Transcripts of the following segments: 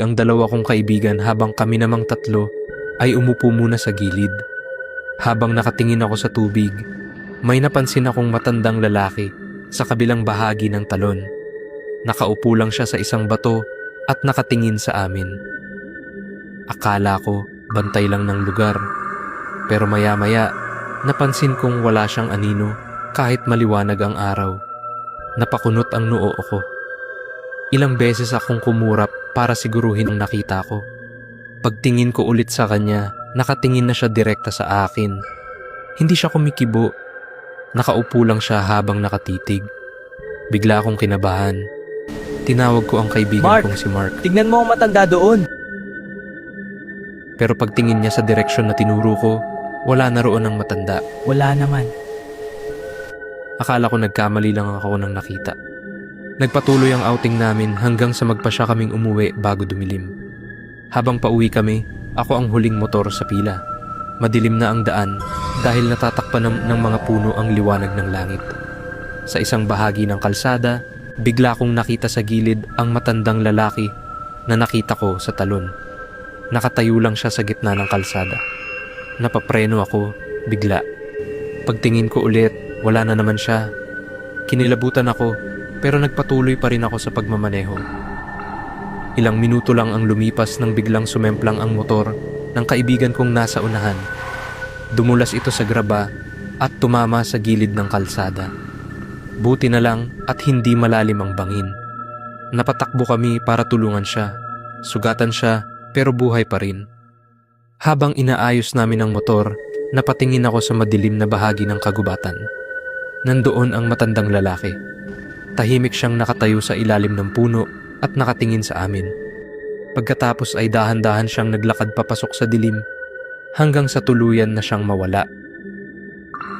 ang dalawa kong kaibigan habang kami namang tatlo ay umupo muna sa gilid. Habang nakatingin ako sa tubig, may napansin akong matandang lalaki sa kabilang bahagi ng talon. Nakaupo lang siya sa isang bato at nakatingin sa amin. Akala ko bantay lang ng lugar, pero maya-maya napansin kong wala siyang anino kahit maliwanag ang araw. Napakunot ang noo ko. Ilang beses akong kumurap para siguruhin ang nakita ko. Pagtingin ko ulit sa kanya, nakatingin na siya direkta sa akin. Hindi siya kumikibo. Nakaupo lang siya habang nakatitig. Bigla akong kinabahan. Tinawag ko ang kaibigan Mark! kong si Mark. Tignan mo ang matanda doon. Pero pagtingin niya sa direksyon na tinuro ko, wala na roon ang matanda. Wala naman. Akala ko nagkamali lang ako ng nakita. Nagpatuloy ang outing namin hanggang sa magpasya kaming umuwi bago dumilim. Habang pauwi kami, ako ang huling motor sa pila. Madilim na ang daan dahil natatakpan ng mga puno ang liwanag ng langit. Sa isang bahagi ng kalsada, bigla kong nakita sa gilid ang matandang lalaki na nakita ko sa talon. Nakatayo lang siya sa gitna ng kalsada. Napapreno ako bigla. Pagtingin ko ulit, wala na naman siya. Kinilabutan ako pero nagpatuloy pa rin ako sa pagmamaneho. Ilang minuto lang ang lumipas nang biglang sumemplang ang motor ng kaibigan kong nasa unahan. Dumulas ito sa graba at tumama sa gilid ng kalsada. Buti na lang at hindi malalim ang bangin. Napatakbo kami para tulungan siya. Sugatan siya pero buhay pa rin. Habang inaayos namin ang motor, napatingin ako sa madilim na bahagi ng kagubatan. Nandoon ang matandang lalaki. Tahimik siyang nakatayo sa ilalim ng puno at nakatingin sa amin. Pagkatapos ay dahan-dahan siyang naglakad papasok sa dilim hanggang sa tuluyan na siyang mawala.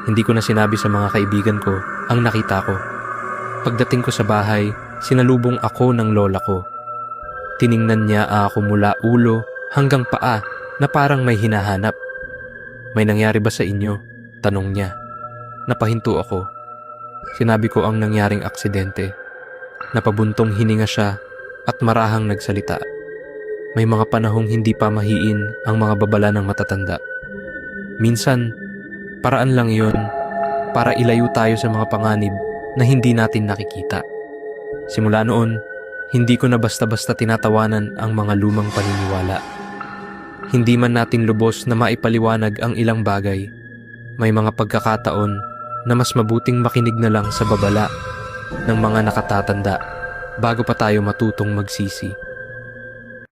Hindi ko na sinabi sa mga kaibigan ko ang nakita ko. Pagdating ko sa bahay, sinalubong ako ng lola ko. Tiningnan niya ako mula ulo hanggang paa na parang may hinahanap. "May nangyari ba sa inyo?" tanong niya. Napahinto ako. Sinabi ko ang nangyaring aksidente. Napabuntong hininga siya at marahang nagsalita. May mga panahong hindi pa mahiin ang mga babala ng matatanda. Minsan, paraan lang yon para ilayo tayo sa mga panganib na hindi natin nakikita. Simula noon, hindi ko na basta-basta tinatawanan ang mga lumang paniniwala. Hindi man natin lubos na maipaliwanag ang ilang bagay, may mga pagkakataon na mas mabuting makinig na lang sa babala ng mga nakatatanda bago pa tayo matutong magsisi.